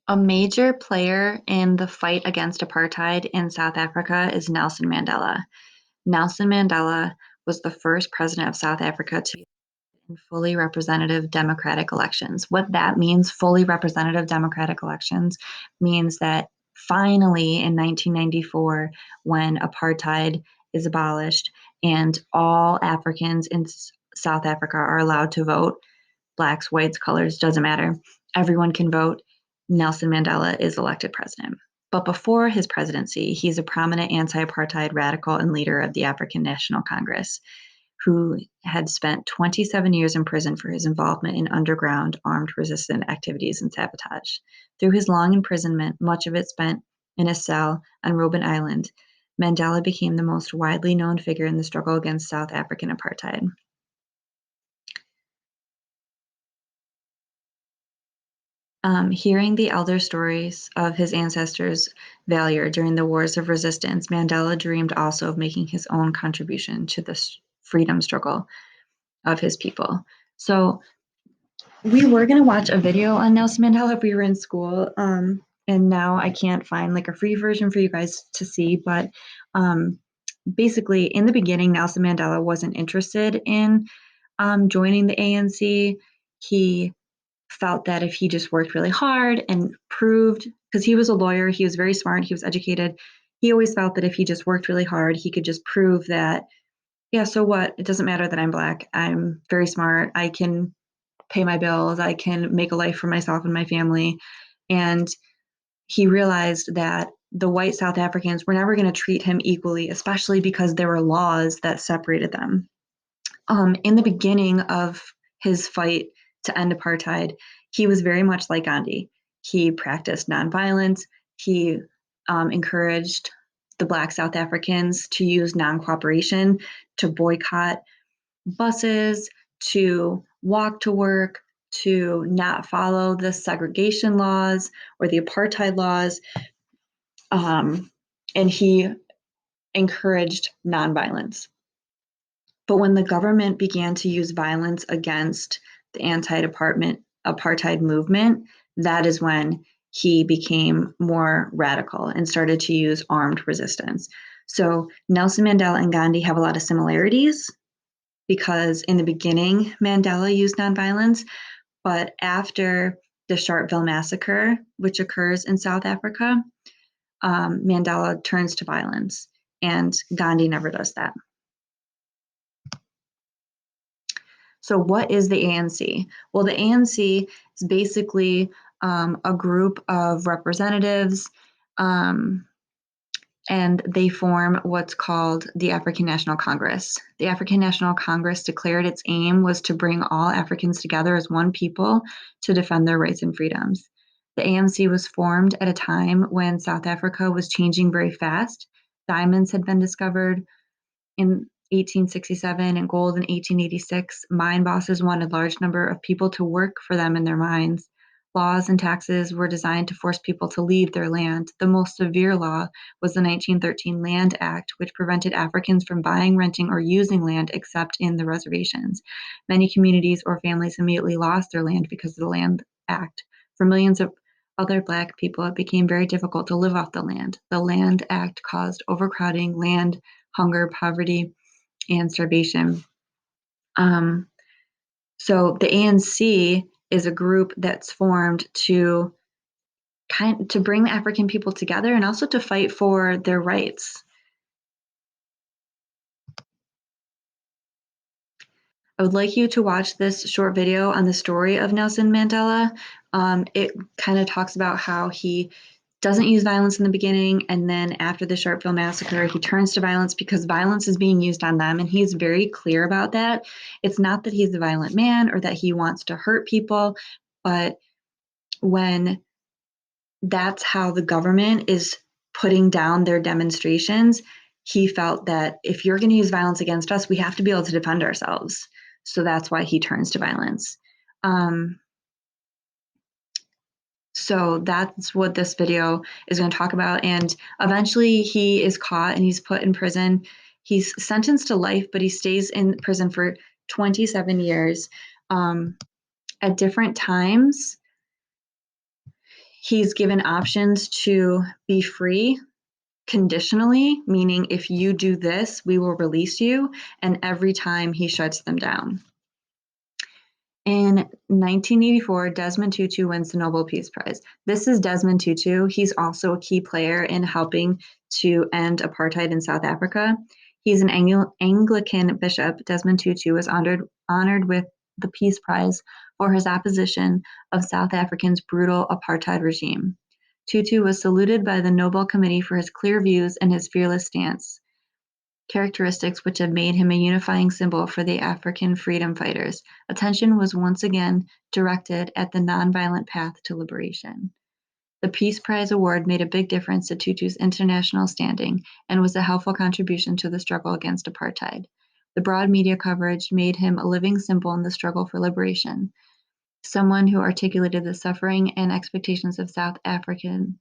A major player in the fight against apartheid in South Africa is Nelson Mandela. Nelson Mandela was the first president of South Africa to be in fully representative democratic elections. What that means, fully representative democratic elections, means that finally in 1994, when apartheid is abolished and all Africans in South Africa are allowed to vote, blacks, whites, colors, doesn't matter. Everyone can vote. Nelson Mandela is elected president. But before his presidency, he's a prominent anti apartheid radical and leader of the African National Congress, who had spent 27 years in prison for his involvement in underground armed resistance activities and sabotage. Through his long imprisonment, much of it spent in a cell on Robben Island, Mandela became the most widely known figure in the struggle against South African apartheid. Hearing the elder stories of his ancestors' valor during the wars of resistance, Mandela dreamed also of making his own contribution to the freedom struggle of his people. So we were going to watch a video on Nelson Mandela if we were in school, and now I can't find like a free version for you guys to see, but basically in the beginning, Nelson Mandela wasn't interested in joining the ANC. He felt that if he just worked really hard and proved, because he was a lawyer, he was very smart, he was educated, he always felt that if he just worked really hard, he could just prove that, yeah, so what? It doesn't matter that I'm black. I'm very smart. I can pay my bills. I can make a life for myself and my family. And he realized that the white South Africans were never going to treat him equally, especially because there were laws that separated them. In the beginning of his fight to end apartheid, he was very much like Gandhi. He practiced nonviolence. He encouraged the Black South Africans to use non-cooperation, to boycott buses, to walk to work, to not follow the segregation laws or the apartheid laws. And he encouraged nonviolence. But when the government began to use violence against the anti-apartheid movement, that is when he became more radical and started to use armed resistance. So Nelson Mandela and Gandhi have a lot of similarities because in the beginning, Mandela used nonviolence, but after the Sharpeville massacre, which occurs in South Africa, Mandela turns to violence, and Gandhi never does that. So what is the ANC? Well, the ANC is basically a group of representatives, and they form what's called the African National Congress. The African National Congress declared its aim was to bring all Africans together as one people to defend their rights and freedoms. The ANC was formed at a time when South Africa was changing very fast. Diamonds had been discovered in 1867 and gold in 1886. Mine bosses wanted a large number of people to work for them in their mines. Laws and taxes were designed to force people to leave their land. The most severe law was the 1913 Land Act, which prevented Africans from buying, renting, or using land except in the reservations. Many communities or families immediately lost their land because of the Land Act. For millions of other Black people, it became very difficult to live off the land. The Land Act caused overcrowding, land hunger, poverty, and starvation. So the ANC is a group that's formed to bring the African people together and also to fight for their rights. I would like you to watch this short video on the story of Nelson Mandela. It kind of talks about how he doesn't use violence in the beginning, and then after the Sharpeville massacre, he turns to violence because violence is being used on them, and he's very clear about that. It's not that he's a violent man or that he wants to hurt people, but when that's how the government is putting down their demonstrations, he felt that if you're going to use violence against us, we have to be able to defend ourselves. So that's why he turns to violence. So that's what this video is going to talk about. And eventually he is caught and he's put in prison. He's sentenced to life, but he stays in prison for 27 years. At different times, He's given options to be free conditionally, meaning if you do this, we will release you, and every time he shuts them down. In 1984, Desmond Tutu wins the Nobel Peace Prize. This is Desmond Tutu. He's also a key player in helping to end apartheid in South Africa. He's an Anglican bishop. Desmond Tutu was honored with the Peace Prize for his opposition of South Africa's brutal apartheid regime. Tutu was saluted by the Nobel Committee for his clear views and his fearless stance, characteristics which have made him a unifying symbol for the African freedom fighters. Attention was once again directed at the nonviolent path to liberation. The Peace Prize award made a big difference to Tutu's international standing and was a helpful contribution to the struggle against apartheid. The broad media coverage made him a living symbol in the struggle for liberation, someone who articulated the suffering and expectations of South Africans'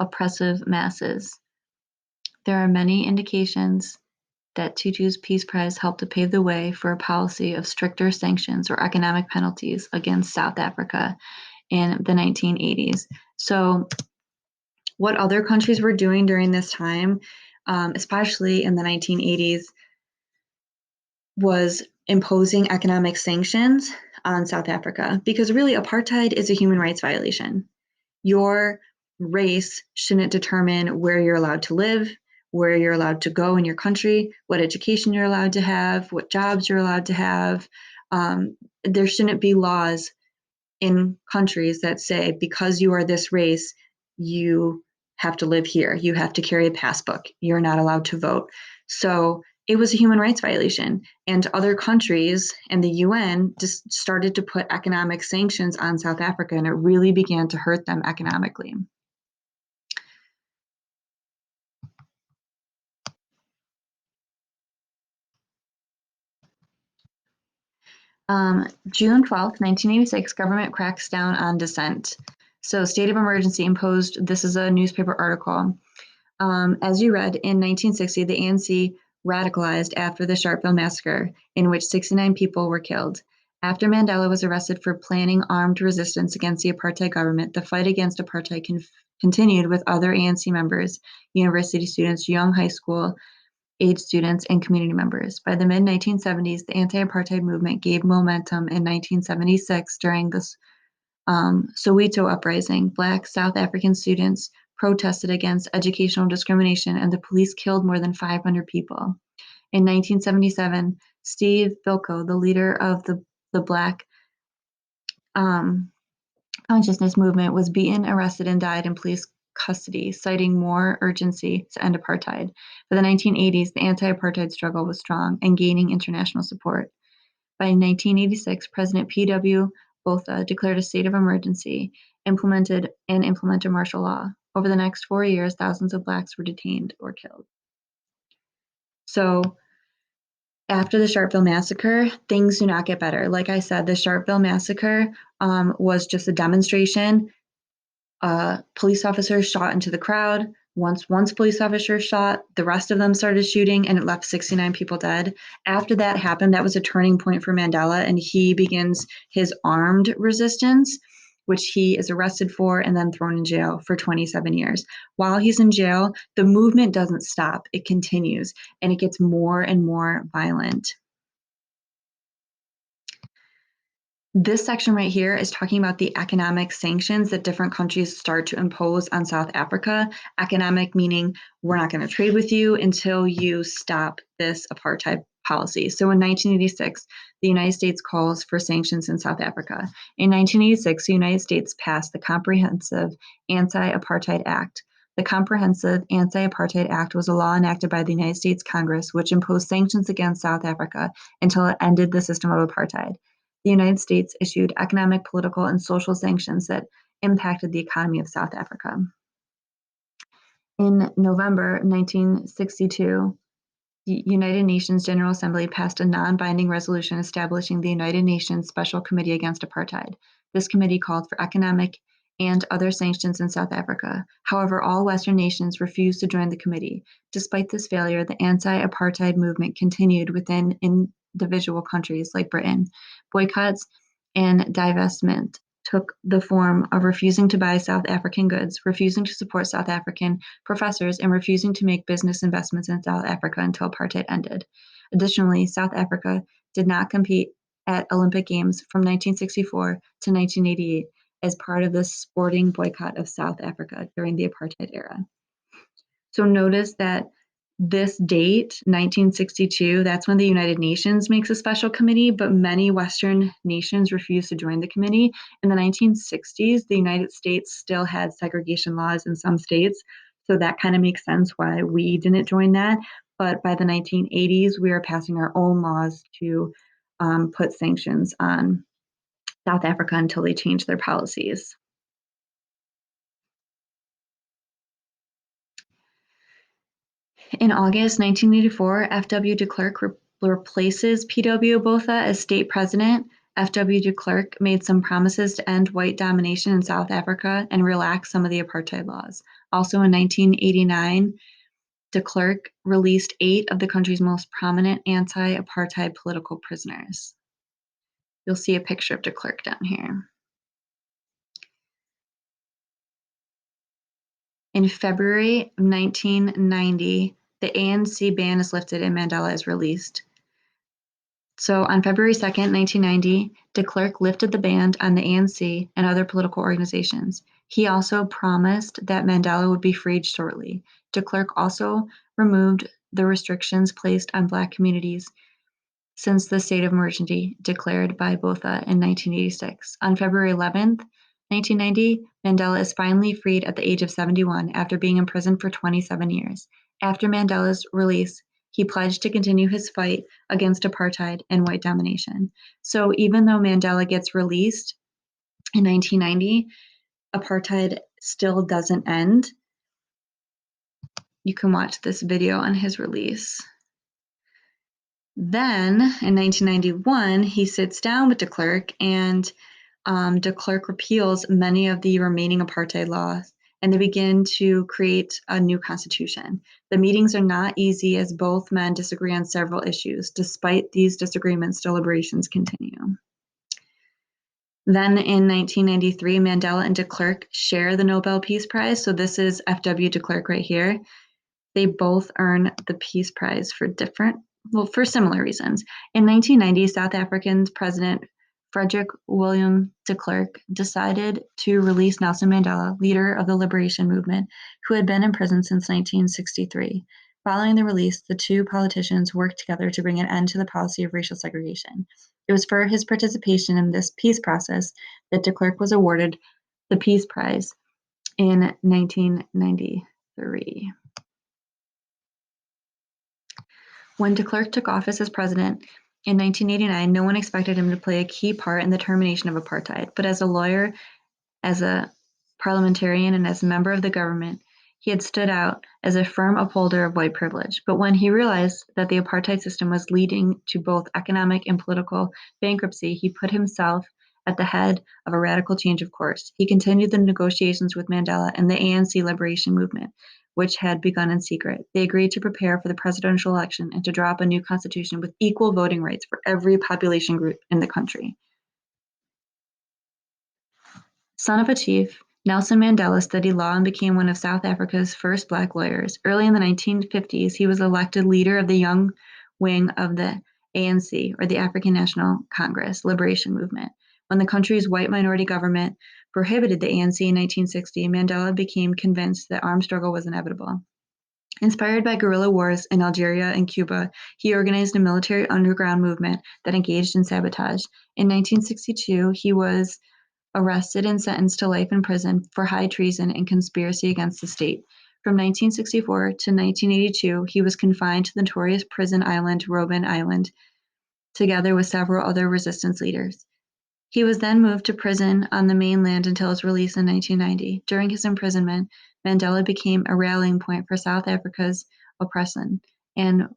oppressive masses. There are many indications that Tutu's Peace Prize helped to pave the way for a policy of stricter sanctions or economic penalties against South Africa in the 1980s. So, what other countries were doing during this time, especially in the 1980s, was imposing economic sanctions on South Africa, because really apartheid is a human rights violation. Your race shouldn't determine where you're allowed to live, where you're allowed to go in your country, what education you're allowed to have, what jobs you're allowed to have. There shouldn't be laws in countries that say because you are this race, you have to live here, you have to carry a passbook, you're not allowed to vote. So it was a human rights violation, and other countries and the UN just started to put economic sanctions on South Africa, and it really began to hurt them economically. June 12th, 1986, government cracks down on dissent. So state of emergency imposed. This is a newspaper article. As you read, in 1960, the ANC radicalized after the Sharpeville massacre, in which 69 people were killed. After Mandela was arrested for planning armed resistance against the apartheid government, the fight against apartheid continued with other ANC members, university students, young high school age students, and community members. By the mid-1970s, the anti-apartheid movement gave momentum. In 1976, during the Soweto uprising, Black South African students protested against educational discrimination, and the police killed more than 500 people. In 1977, Steve Biko, the leader of the Black consciousness movement, was beaten, arrested, and died in police custody, citing more urgency to end apartheid. By the 1980s, the anti-apartheid struggle was strong and gaining international support. By 1986, President P.W. Botha declared a state of emergency, implemented martial law. Over the next 4 years, thousands of Blacks were detained or killed. So after the Sharpeville massacre, things do not get better. Like I said, the Sharpeville massacre was just a demonstration. Police officers shot into the crowd. Once police officer shot, the rest of them started shooting, and it left 69 people dead. After that happened, that was a turning point for Mandela, and he begins his armed resistance, which he is arrested for and then thrown in jail for 27 years. While he's in jail, the movement doesn't stop. It continues, and it gets more and more violent. This section right here is talking about the economic sanctions that different countries start to impose on South Africa. Economic meaning we're not going to trade with you until you stop this apartheid policy. So in 1986, the United States calls for sanctions in South Africa. In 1986, the United States passed the Comprehensive Anti-Apartheid Act. The Comprehensive Anti-Apartheid Act was a law enacted by the United States Congress, which imposed sanctions against South Africa until it ended the system of apartheid. The United States issued economic, political, and social sanctions that impacted the economy of South Africa. In November 1962, the United Nations General Assembly passed a non-binding resolution establishing the United Nations Special Committee Against Apartheid. This committee called for economic and other sanctions in South Africa. However, all Western nations refused to join the committee. Despite this failure, the anti-apartheid movement continued within individual countries like Britain. Boycotts and divestment took the form of refusing to buy South African goods, refusing to support South African professors, and refusing to make business investments in South Africa until apartheid ended. Additionally, South Africa did not compete at Olympic Games from 1964 to 1988 as part of the sporting boycott of South Africa during the apartheid era. So notice that this date, 1962, that's when the United Nations makes a special committee, but many Western nations refused to join the committee. In the 1960s, the United States still had segregation laws in some states, so that kind of makes sense why we didn't join that. But by the 1980s, we are passing our own laws to put sanctions on South Africa until they change their policies. In August 1984, F.W. de Klerk replaces P.W. Botha as state president. F.W. de Klerk made some promises to end white domination in South Africa and relax some of the apartheid laws. Also in 1989, de Klerk released 8 of the country's most prominent anti-apartheid political prisoners. You'll see a picture of de Klerk down here. In February of 1990, the ANC ban is lifted and Mandela is released. So on February 2nd, 1990, de Klerk lifted the ban on the ANC and other political organizations. He also promised that Mandela would be freed shortly. De Klerk also removed the restrictions placed on Black communities since the state of emergency declared by Botha in 1986. On February 11th, 1990, Mandela is finally freed at the age of 71 after being imprisoned for 27 years. After Mandela's release, he pledged to continue his fight against apartheid and white domination. So even though Mandela gets released in 1990, apartheid still doesn't end. You can watch this video on his release. Then in 1991, he sits down with de Klerk, and de Klerk repeals many of the remaining apartheid laws, and they begin to create a new constitution. The meetings are not easy as both men disagree on several issues. Despite these disagreements, deliberations continue. Then in 1993, Mandela and de Klerk share the Nobel Peace Prize. So this is F.W. de Klerk right here. They both earn the Peace Prize for similar reasons. In 1990, South African President Frederick William de Klerk decided to release Nelson Mandela, leader of the liberation movement, who had been in prison since 1963. Following the release, the two politicians worked together to bring an end to the policy of racial segregation. It was for his participation in this peace process that de Klerk was awarded the Peace Prize in 1993. When de Klerk took office as president in 1989, no one expected him to play a key part in the termination of apartheid. But as a lawyer, as a parliamentarian, and as a member of the government, he had stood out as a firm upholder of white privilege. But when he realized that the apartheid system was leading to both economic and political bankruptcy, he put himself at the head of a radical change of course. He continued the negotiations with Mandela and the ANC liberation movement, which had begun in secret. They agreed to prepare for the presidential election and to draw up a new constitution with equal voting rights for every population group in the country. Son of a chief, Nelson Mandela studied law and became one of South Africa's first Black lawyers. Early in the 1950s, he was elected leader of the young wing of the ANC, or the African National Congress Liberation Movement. When the country's white minority government prohibited the ANC in 1960, Mandela became convinced that armed struggle was inevitable. Inspired by guerrilla wars in Algeria and Cuba, he organized a military underground movement that engaged in sabotage. In 1962, he was arrested and sentenced to life in prison for high treason and conspiracy against the state. From 1964 to 1982, he was confined to the notorious prison island, Robben Island, together with several other resistance leaders. He was then moved to prison on the mainland until his release in 1990. During his imprisonment, Mandela became a rallying point for South Africa's oppression and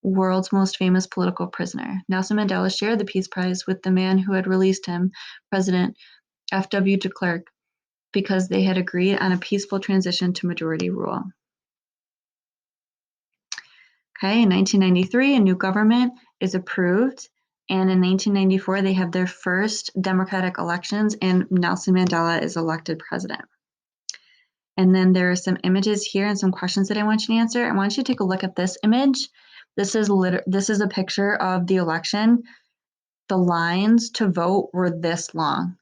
world's most famous political prisoner. Nelson Mandela shared the Peace Prize with the man who had released him, President F.W. de Klerk, because they had agreed on a peaceful transition to majority rule. Okay, in 1993, a new government is approved, And in 1994, they have their first democratic elections, and Nelson Mandela is elected president. And then there are some images here and some questions that I want you to answer. I want you to take a look at this image. This is a picture of the election. The lines to vote were this long.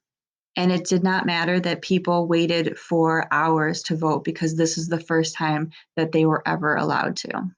And it did not matter that people waited for hours to vote because this is the first time that they were ever allowed to.